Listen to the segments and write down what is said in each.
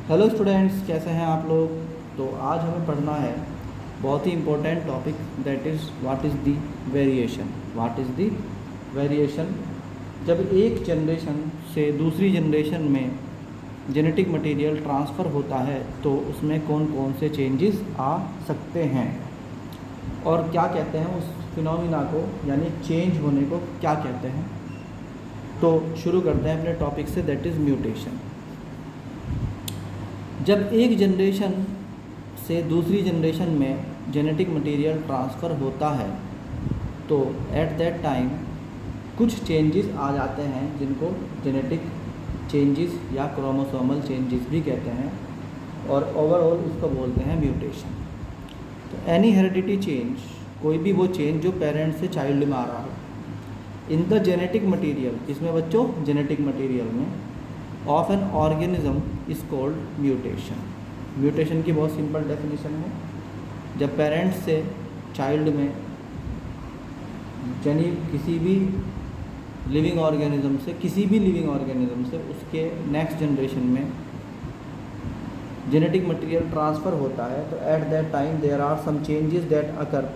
Hello students, कैसे हैं आप लोग। तो आज हमें पढ़ना है बहुत ही important topic, that is what is the variation. What is the variation. जब एक जनरेशन से दूसरी जनरेशन में जेनेटिक मटेरियल ट्रांसफ़र होता है तो उसमें कौन कौन से चेंजेस आ सकते हैं और क्या कहते हैं उस फिनोमिना को, यानी चेंज होने को क्या कहते हैं। तो शुरू करते हैं अपने टॉपिक से, दैट इज़ म्यूटेशन। जब एक जनरेशन से दूसरी जनरेशन में जेनेटिक मटेरियल ट्रांसफ़र होता है तो एट दैट टाइम कुछ चेंजेस आ जाते हैं जिनको जेनेटिक चेंजेस या क्रोमोसोमल चेंजेस भी कहते हैं, और ओवरऑल इसको बोलते हैं म्यूटेशन। तो एनी हेरिडिटी चेंज, कोई भी वो चेंज जो पेरेंट्स से चाइल्ड में आ रहा हो इन द जेनेटिक मटेरियल, इसमें बच्चों जेनेटिक मटेरियल में of an organism is called mutation. Mutation की बहुत सिंपल डेफिनेशन है, जब पेरेंट्स से चाइल्ड में यानी किसी भी लिविंग ऑर्गेनिज्म से उसके नेक्स्ट जनरेशन में जेनेटिक मटेरियल ट्रांसफ़र होता है तो at that time there are some changes that occur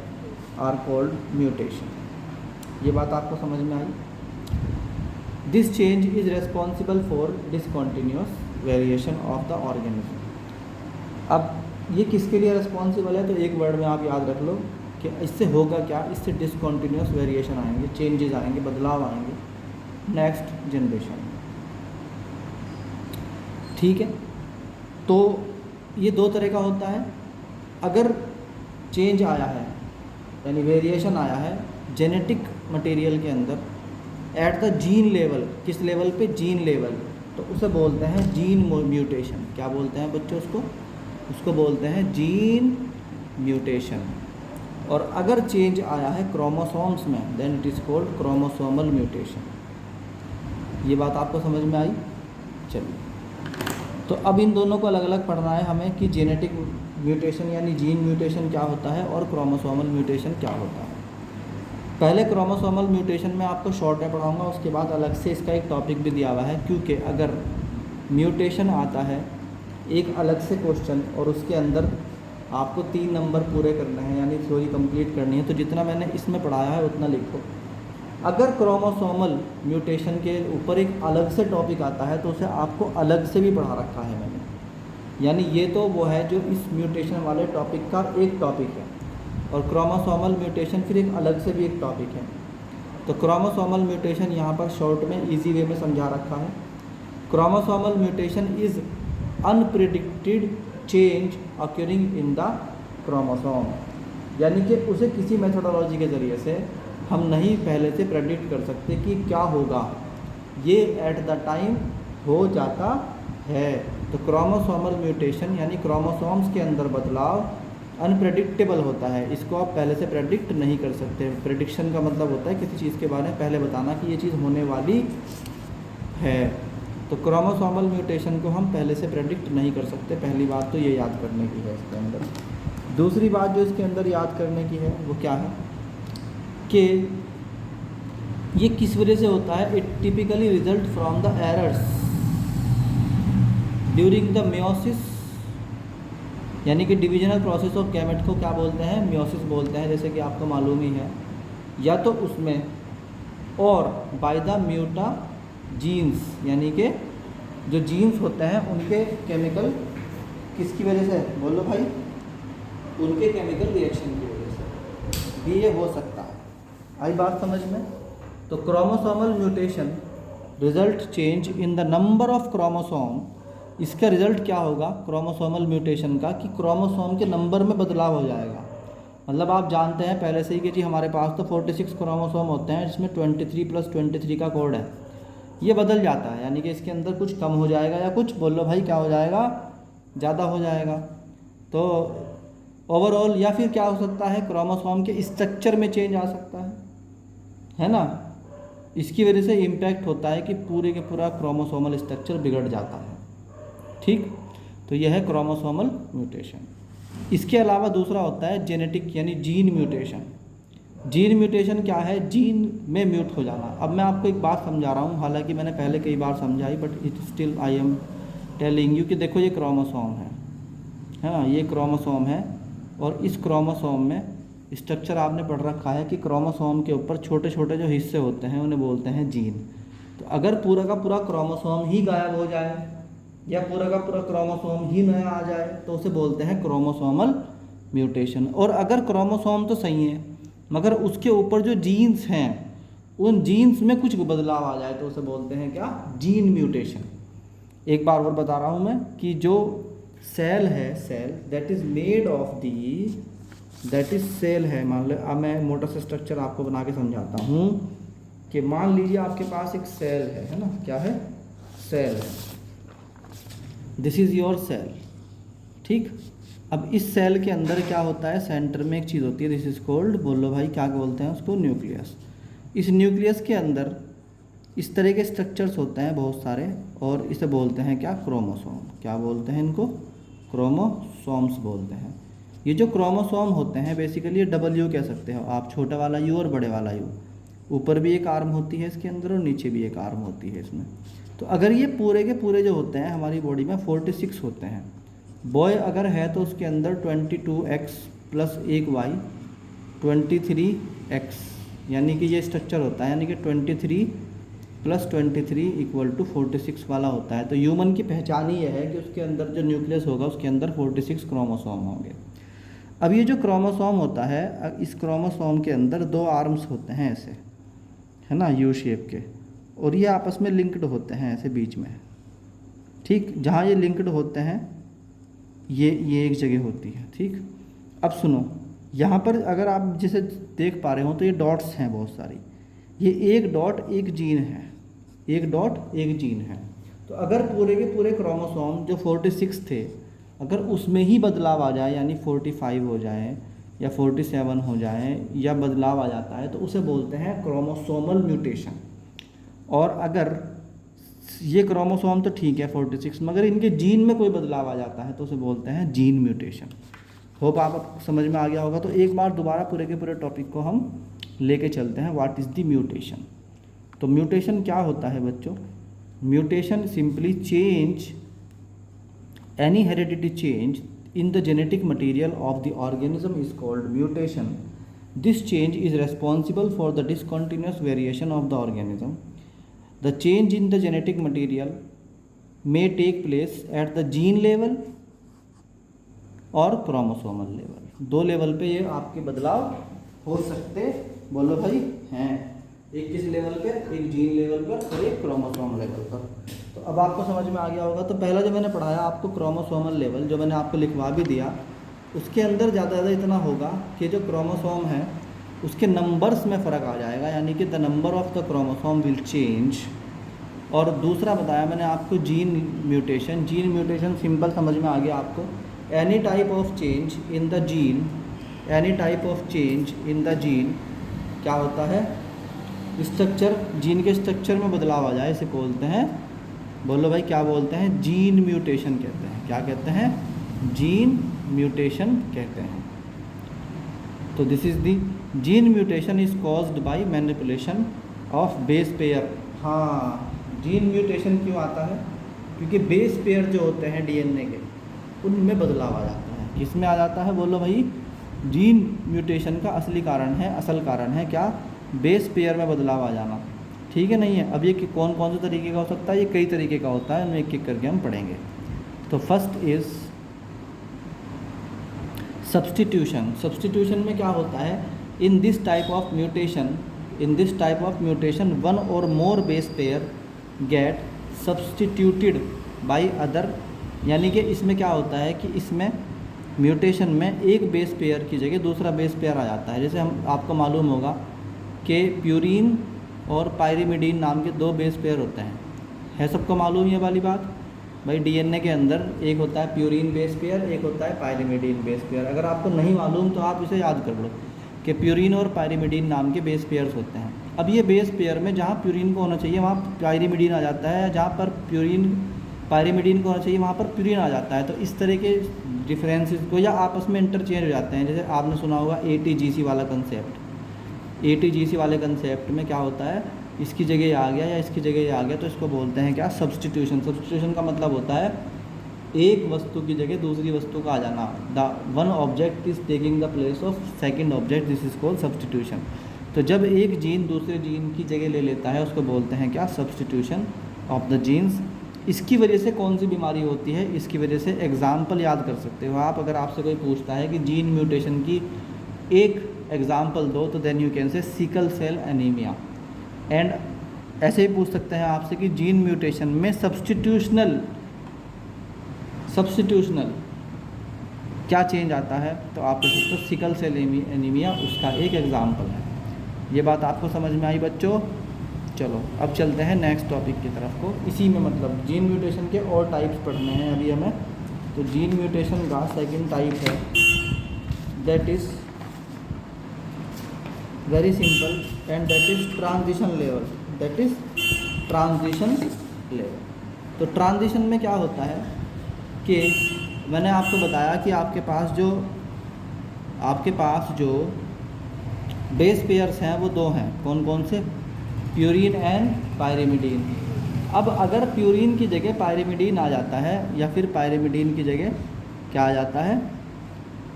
are called mutation. ये बात आपको समझ में आई। This change is responsible for discontinuous variation of the organism. अब ये किसके लिए रेस्पॉन्सिबल है, तो एक वर्ड में आप याद रख लो कि इससे होगा क्या, इससे डिसकॉन्टीन्यूअस वेरिएशन आएंगे, चेंजेस आएंगे, बदलाव आएंगे नेक्स्ट जनरेशन में। ठीक है, तो ये दो तरह का होता है। अगर चेंज आया है यानी वेरिएशन आया है जेनेटिक मटेरियल के अंदर एट द जीन लेवल, किस लेवल पे, जीन लेवल, तो उसे बोलते हैं जीन म्यूटेशन। क्या बोलते हैं बच्चों उसको बोलते हैं जीन म्यूटेशन। और अगर चेंज आया है क्रोमोसोम्स में then it is called chromosomal mutation. ये बात आपको समझ में आई। चलिए, तो अब इन दोनों को अलग अलग पढ़ना है हमें कि जेनेटिक म्यूटेशन यानी जीन म्यूटेशन क्या होता है और क्रोमोसोमल म्यूटेशन क्या होता है। पहले क्रोमोसोमल म्यूटेशन में आपको शॉर्ट में पढ़ाऊंगा, उसके बाद अलग से इसका एक टॉपिक भी दिया हुआ है, क्योंकि अगर म्यूटेशन आता है एक अलग से क्वेश्चन और उसके अंदर आपको 3 नंबर पूरे करने हैं यानी थ्योरी कंप्लीट करनी है, तो जितना मैंने इसमें पढ़ाया है उतना लिखो। अगर क्रोमोसोमल म्यूटेशन के ऊपर एक अलग से टॉपिक आता है तो उसे आपको अलग से भी पढ़ा रखा है मैंने, यानी ये तो वो है जो इस म्यूटेशन वाले टॉपिक का एक टॉपिक है, और क्रोमोसोमल म्यूटेशन फिर एक अलग से भी एक टॉपिक है। तो क्रोमोसोमल म्यूटेशन यहाँ पर शॉर्ट में इजी वे में समझा रखा है। Chromosomal mutation is unpredicted change occurring in the chromosome, यानी कि उसे किसी मेथोडोलॉजी के ज़रिए से हम नहीं पहले से प्रेडिक्ट कर सकते कि क्या होगा, ये एट द टाइम हो जाता है। तो क्रोमोसोमल म्यूटेशन यानी क्रोमोसोम्स के अंदर बदलाव अनप्रेडिक्टेबल होता है, इसको आप पहले से प्रेडिक्ट नहीं कर सकते। प्रेडिक्शन का मतलब होता है किसी चीज़ के बारे में पहले बताना कि ये चीज़ होने वाली है। तो क्रोमोसोमल म्यूटेशन को हम पहले से प्रेडिक्ट नहीं कर सकते, पहली बात तो ये याद करने की है इसके अंदर। दूसरी बात जो इसके अंदर याद करने की है वो क्या है कि ये किस वजह से होता है। It typically result from the errors during the meiosis, यानी कि डिविजनल प्रोसेस ऑफ गैमेट को क्या बोलते हैं, मियोसिस बोलते हैं, जैसे कि आपको मालूम ही है। या तो उसमें और बाय द म्यूटा जीन्स, यानी कि जो जीन्स होते हैं उनके केमिकल किसकी वजह से, बोलो भाई, उनके केमिकल रिएक्शन की वजह से भी ये हो सकता है। आई बात समझ में। तो chromosomal mutation result change in the number of chromosome. इसका रिजल्ट क्या होगा क्रोमोसोमल म्यूटेशन का, कि क्रोमोसोम के नंबर में बदलाव हो जाएगा। मतलब आप जानते हैं पहले से ही कि जी हमारे पास तो 46 क्रोमोसोम होते हैं, जिसमें 23 + 23 का कोड है, ये बदल जाता है, यानी कि इसके अंदर कुछ कम हो जाएगा या कुछ, बोलो भाई, क्या हो जाएगा, ज़्यादा हो जाएगा। तो ओवरऑल या फिर क्या हो सकता है, क्रोमोसोम के स्ट्रक्चर में चेंज आ सकता है ना। इसकी वजह से इम्पैक्ट होता है कि पूरे के पूरा क्रोमोसोमल स्ट्रक्चर बिगड़ जाता है। ठीक, तो यह है क्रोमोसोमल म्यूटेशन। इसके अलावा दूसरा होता है जेनेटिक यानी जीन म्यूटेशन। जीन म्यूटेशन क्या है, जीन में म्यूट हो जाना। अब मैं आपको एक बात समझा रहा हूँ, हालांकि मैंने पहले कई बार समझाई, but it still I am telling you कि देखो ये क्रोमोसोम है ना, ये क्रोमोसोम है, और इस क्रोमोसोम में स्ट्रक्चर आपने पढ़ रखा है कि क्रोमोसोम के ऊपर छोटे छोटे जो हिस्से होते हैं उन्हें बोलते हैं जीन। तो अगर पूरा का पूरा क्रोमोसोम ही गायब हो जाए या पूरा का पूरा क्रोमोसोम ही नया आ जाए तो उसे बोलते हैं क्रोमोसोमल म्यूटेशन। और अगर क्रोमोसोम तो सही है मगर उसके ऊपर जो जीन्स हैं उन जीन्स में कुछ बदलाव आ जाए तो उसे बोलते हैं क्या, जीन म्यूटेशन। एक बार और बता रहा हूँ मैं कि जो सेल है, cell that is made of the, that is cell है, मान लो अब मैं मोटा सा स्ट्रक्चर आपको बना के समझाता हूँ कि मान लीजिए आपके पास एक सेल है ना, क्या है, सेल है, दिस इज़ योर सेल, ठीक। अब इस सेल के अंदर क्या होता है, सेंटर में एक चीज़ होती है, दिस इज़ कॉल्ड, बोलो भाई क्या बोलते हैं उसको, न्यूक्लियस। इस न्यूक्लियस के अंदर इस तरह के स्ट्रक्चर्स होते हैं बहुत सारे, और इसे बोलते हैं क्या, क्रोमोसोम। क्या बोलते हैं इनको, क्रोमोसोम्स बोलते हैं। ये जो क्रोमोसोम होते हैं बेसिकली ये डबल यू कह सकते हो आप, छोटा वाला यू और बड़े वाला यू। ऊपर भी एक आर्म होती है इसके अंदर और नीचे भी एक आर्म होती है इसमें। तो अगर ये पूरे के पूरे जो होते हैं हमारी बॉडी में 46 होते हैं। बॉय अगर है तो उसके अंदर 22x प्लस 1y 23x, यानी कि ये स्ट्रक्चर होता है, यानी कि 23 प्लस 23 इक्वल टू 46 वाला होता है। तो ह्यूमन की पहचान ही यह है कि उसके अंदर जो न्यूक्लियस होगा उसके अंदर 46 क्रोमोसोम होंगे। अब ये जो क्रोमोसोम होता है, इस क्रोमोसोम के अंदर 2 आर्म्स होते हैं ऐसे, है ना, यू शेप के, और ये आपस में लिंक्ड होते हैं ऐसे बीच में, ठीक। जहाँ ये लिंक्ड होते हैं ये एक जगह होती है, ठीक। अब सुनो, यहाँ पर अगर आप जिसे देख पा रहे हो तो ये डॉट्स हैं बहुत सारी, ये एक डॉट एक जीन है, एक डॉट एक जीन है। तो अगर पूरे के पूरे क्रोमोसोम जो 46 थे अगर उसमें ही बदलाव आ जाए, यानी 45 हो जाए या 47 हो जाए या बदलाव आ जाता है तो उसे बोलते हैं क्रोमोसोमल म्यूटेशन। और अगर ये क्रोमोसोम तो ठीक है 46, मगर इनके जीन में कोई बदलाव आ जाता है तो उसे बोलते हैं जीन म्यूटेशन। होप आप समझ में आ गया होगा। तो एक बार दोबारा पूरे के पूरे टॉपिक को हम लेके चलते हैं, व्हाट इज़ द म्यूटेशन। तो म्यूटेशन क्या होता है बच्चों, mutation simply change, any hereditary change in the genetic material of the organism is called mutation. This change is responsible for the discontinuous variation of the organism. The change in the genetic material may take place at the gene level और chromosomal level, 2 level पे ये आपके बदलाव हो सकते, बोलो भाई हैं, एक किस लेवल पे, एक जीन लेवल पर और एक क्रोमोसोम लेवल पर। तो अब आपको समझ में आ गया होगा। तो पहला जो मैंने पढ़ाया आपको क्रोमोसोमल लेवल, जो मैंने आपको लिखवा भी दिया, उसके अंदर ज़्यादा इतना होगा कि जो क्रोमोसोम है उसके नंबर्स में फ़र्क आ जाएगा, यानी कि the number of the chromosome will change. और दूसरा बताया मैंने आपको gene mutation. Gene mutation simple समझ में आ गया आपको, any type of change in the gene, any type of change in the gene क्या होता है, स्ट्रक्चर, जीन के स्ट्रक्चर में बदलाव आ जाए इसे बोलते हैं, बोलो भाई क्या बोलते हैं, जीन म्यूटेशन कहते हैं। क्या कहते हैं, जीन म्यूटेशन कहते हैं। तो this is the gene mutation is caused by manipulation of base pair. हाँ, जीन म्यूटेशन क्यों आता है, क्योंकि बेस पेयर जो होते हैं डीएनए के उनमें बदलाव आ जाता है। किसमें आ जाता है, बोलो भाई, जीन म्यूटेशन का असली कारण है, असल कारण है क्या, बेस पेयर में बदलाव आ जाना, ठीक है। नहीं है, अब ये कि कौन कौन से तरीके का हो सकता है, ये कई तरीके का होता है, उनमें एक एक करके हम पढ़ेंगे। तो फर्स्ट इज़ सब्स्टिट्यूशन। सब्स्टिट्यूशन में क्या होता है, in this type of mutation, in this type of mutation one or more base pair get substituted by other. यानी कि इसमें क्या होता है कि इसमें म्यूटेशन में एक बेस पेयर की जगह दूसरा बेस पेयर आ जाता है। जैसे हम आपको मालूम होगा कि प्यूरीन और पायरिमिडीन नाम के 2 बेस पेयर होते हैं, है सबको मालूम ये वाली बात भाई। डीएनए के अंदर एक होता है प्यूरीन बेस पेयर, एक होता है पायरिमिडीन बेस पेयर। अगर आपको नहीं मालूम तो आप इसे याद कर लो कि प्यूरीन और पायरिमिडीन नाम के बेस पेयर्स होते हैं। अब ये बेस पेयर में जहाँ प्यूरीन को होना चाहिए वहाँ पायरिमिडीन आ जाता है, जहाँ पर पायरिमिडीन को होना चाहिए वहाँ पर प्यूरीन आ जाता है। तो इस तरह के डिफरेंसेस को या आपस में इंटरचेंज हो जाते हैं। जैसे आपने सुना होगा ATGC वाला कंसेप्ट। ATGC वाले कंसेप्ट में क्या होता है इसकी जगह ये आ गया या इसकी जगह ये आ गया, तो इसको बोलते हैं क्या, सब्स्टिट्यूशन। सब्स्टिट्यूशन का मतलब होता है एक वस्तु की जगह दूसरी वस्तु का आ जाना। The one object is taking the place of second object, this is called substitution. तो जब एक जीन दूसरे जीन की जगह ले लेता है उसको बोलते हैं क्या, सब्स्टिट्यूशन ऑफ द जीन्स। इसकी वजह से कौन सी बीमारी होती है, इसकी वजह से एग्जाम्पल याद कर सकते हो आप। अगर आपसे कोई पूछता है कि जीन म्यूटेशन की एक एग्जाम्पल दो, तो then you can say sickle cell anaemia. And ऐसे ही पूछ सकते हैं आपसे कि जीन म्यूटेशन में सब्स्टिट्यूशनल क्या चेंज आता है, तो आप कह सकते हो सिकल सेल एनीमिया उसका एक एग्जाम्पल है। ये बात आपको समझ में आई बच्चों? चलो अब चलते हैं नेक्स्ट टॉपिक की तरफ को। इसी में मतलब जीन म्यूटेशन के और टाइप्स पढ़ने हैं अभी हमें। तो जीन म्यूटेशन का सेकंड टाइप है, that is very simple and that is transition level. That is transition level. तो ट्रांजिशन में क्या होता है कि मैंने आपको बताया कि आपके पास जो बेस पेयर्स हैं वो दो हैं। कौन कौन से? Purine and pyrimidine. अब अगर प्यूरीन की जगह पायरिमिडीन आ जाता है या फिर पायरिमिडीन की जगह क्या आ जाता है,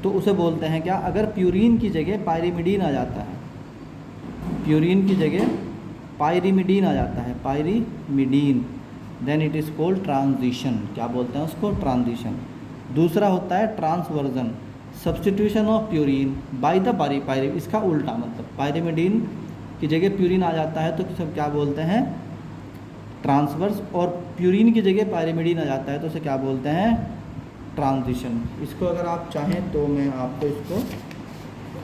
तो उसे बोलते हैं क्या, अगर प्यूरीन की जगह पायरिमिडीन आ जाता है, प्यूरीन की जगह पायरिमिडीन आ जाता है, pyrimidine, then it is called transition. क्या बोलते हैं उसको? ट्रांजिशन। दूसरा होता है transversion, substitution of purine by the pyrimidine. इसका उल्टा मतलब पायरिमिडीन की जगह प्यूरीन आ जाता है तो सब क्या बोलते हैं? ट्रांसवर्स। और प्यूरीन की जगह पायरिमिडीन आ जाता है तो उसे क्या बोलते हैं? ट्रांजिशन। इसको अगर आप चाहें तो मैं आपको इसको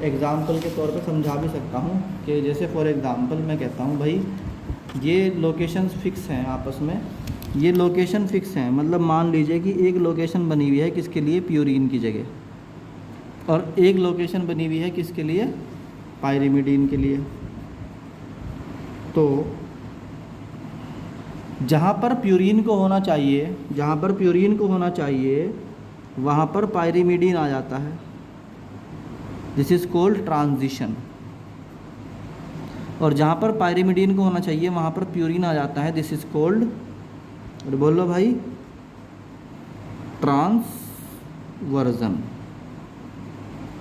एग्ज़ाम्पल के तौर पे समझा भी सकता हूँ कि जैसे फॉर एग्ज़ाम्पल मैं कहता हूँ भाई ये लोकेशंस फिक्स हैं आपस में, ये लोकेशन फिक्स हैं। मतलब मान लीजिए कि एक लोकेशन बनी हुई है किसके लिए? प्यूरीन की जगह, और एक लोकेशन बनी हुई है किसके लिए? पायरिमिडीन के लिए। तो जहाँ पर प्यूरीन को होना चाहिए वहाँ पर पायरिमिडीन आ जाता है, दिस इज़ कॉल्ड ट्रांजिशन। और जहाँ पर पायरिमिडीन को होना चाहिए वहाँ पर प्यूरीन आ जाता है, दिस इज़ कॉल्ड, और बोलो भाई, ट्रांसवर्जन।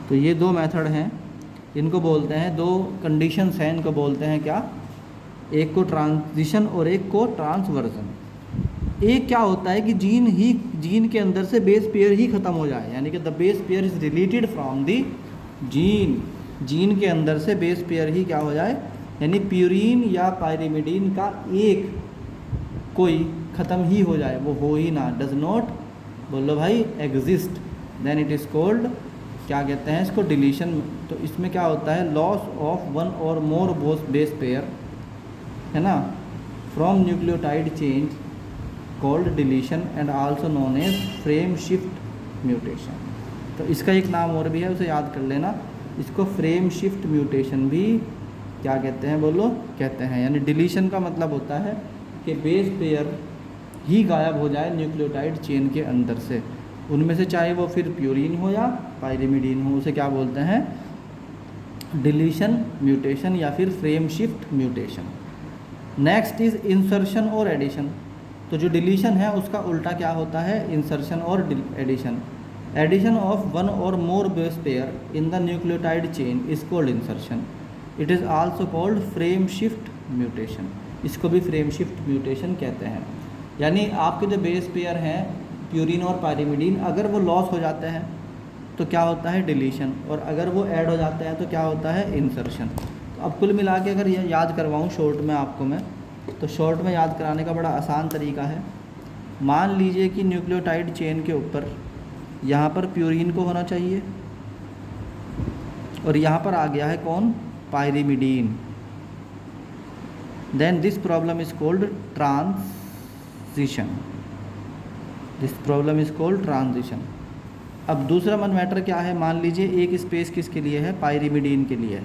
तो ये दो मेथड हैं, इनको बोलते हैं, दो कंडीशंस हैं, इनको बोलते हैं क्या? एक को ट्रांजिशन और एक को ट्रांसवर्जन। एक क्या होता है कि जीन के अंदर से बेस पेयर ही ख़त्म हो जाए, यानी कि the base pair is deleted from the gene के अंदर से बेस पेयर ही क्या हो जाए, यानी प्यूरीन या पायरिमिडीन का एक कोई ख़त्म ही हो जाए, वो हो ही ना, डज नॉट, बोलो भाई, exist, then it is called, क्या कहते हैं इसको? डिलीशन। तो इसमें क्या होता है? Loss of one or more base pair, है ना, from nucleotide change called deletion and also known as frame shift mutation. तो इसका एक नाम और भी है, उसे याद कर लेना, इसको फ्रेम शिफ्ट म्यूटेशन भी क्या कहते हैं? बोलो, कहते हैं। यानी डिलीशन का मतलब होता है कि बेस पेयर ही गायब हो जाए न्यूक्लियोटाइड चेन के अंदर से, उनमें से चाहे वो फिर प्यूरीन हो या पायरिमिडीन हो, उसे क्या बोलते हैं? डिलीशन म्यूटेशन या फिर frame shift mutation. Next is insertion और एडिशन। तो जो डिलीशन है उसका उल्टा क्या होता है? इंसर्शन और addition. Addition of one or more base pair in the nucleotide chain is called insertion. It is also called frame shift mutation. इसको भी फ्रेम शिफ्ट म्यूटेशन कहते हैं। यानी आपके जो बेस पेयर हैं प्यूरीन और पायरिमिडीन, अगर वो लॉस हो जाते हैं तो क्या होता है? डिलीशन, और अगर वो ऐड हो जाते हैं तो क्या होता है? इंसर्शन। तो अब कुल मिला के अगर ये याद करवाऊँ शॉर्ट में आपको मैं, तो शॉर्ट में याद कराने का बड़ा आसान तरीका है। मान लीजिए कि न्यूक्लियोटाइड चेन के ऊपर यहाँ पर प्यूरीन को होना चाहिए और यहाँ पर आ गया है कौन? Pyrimidine. Then this problem is called transition. This problem is called transition. अब दूसरा मन मैटर क्या है? मान लीजिए एक स्पेस किसके लिए है? पायरिमिडीन के लिए है,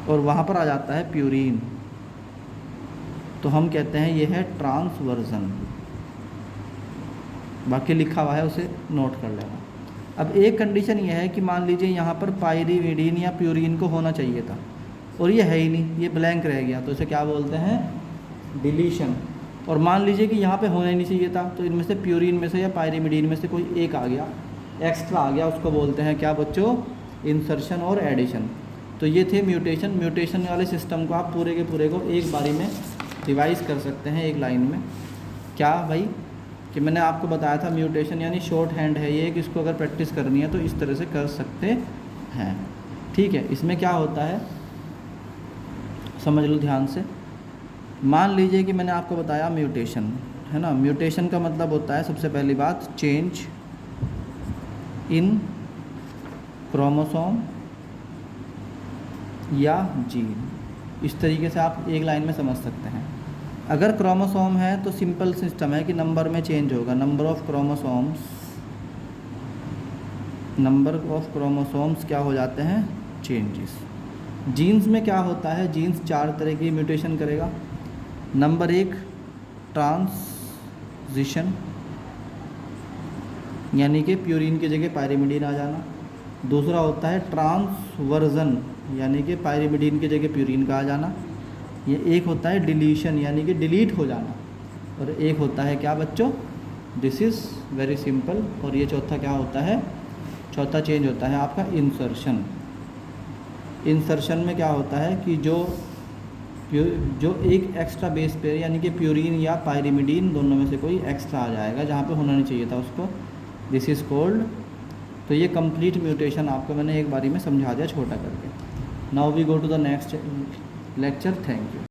और वहाँ पर आ जाता है प्यूरीन, तो हम कहते हैं ये है ट्रांसवर्जन। बाकी लिखा हुआ है उसे नोट कर लेना। अब एक कंडीशन ये है कि मान लीजिए यहाँ पर पायरिमिडीन या प्यूरीन को होना चाहिए था और ये है ही नहीं, ये ब्लैंक रह गया, तो इसे क्या बोलते हैं, डिलीशन। और मान लीजिए कि यहाँ पे होना ही नहीं चाहिए था, तो इनमें से प्यूरिन में से या पायरिमिडीन में से कोई एक आ गया, एक्स्ट्रा आ गया, उसको बोलते हैं क्या बच्चों, इंसर्शन और एडिशन। तो ये थे म्यूटेशन। म्यूटेशन वाले सिस्टम को आप पूरे के पूरे को एक बारी में रिवाइज़ कर सकते हैं एक लाइन में। क्या भाई, कि मैंने आपको बताया था म्यूटेशन यानी शॉर्ट हैंड है ये, कि इसको अगर प्रैक्टिस करनी है तो इस तरह से कर सकते हैं। ठीक है, इसमें क्या होता है समझ लो ध्यान से। मान लीजिए कि मैंने आपको बताया म्यूटेशन है ना, म्यूटेशन का मतलब होता है सबसे पहली बात चेंज इन क्रोमोसोम या जीन। इस तरीके से आप एक लाइन में समझ सकते हैं। अगर क्रोमोसोम है तो सिंपल सिस्टम है कि नंबर में चेंज होगा, नंबर ऑफ क्रोमोसोम्स क्या हो जाते हैं, चेंजेस। जीन्स में क्या होता है, जीन्स 4 तरह की म्यूटेशन करेगा। नंबर 1 ट्रांजिशन, यानी कि प्यूरिन की जगह पायरिमिडीन आ जाना। दूसरा होता है ट्रांसवर्जन, यानी कि पायरिमिडीन की जगह प्यूरिन का आ जाना। ये एक होता है डिलीशन, यानी कि डिलीट हो जाना। और एक होता है क्या बच्चों, दिस इज़ वेरी सिंपल। और ये चौथा क्या होता है, चौथा चेंज होता है आपका इंसर्शन। इंसर्शन में क्या होता है कि जो एक एक्स्ट्रा बेस पेयर यानी कि प्यूरिन या पायरिमिडीन दोनों में से कोई एक्स्ट्रा आ जाएगा जहाँ पे होना नहीं चाहिए था उसको, दिस इज़ कॉल्ड। तो ये कंप्लीट म्यूटेशन आपको मैंने एक बारी में समझा दिया छोटा करके। Now we go to the next lecture. Thank you.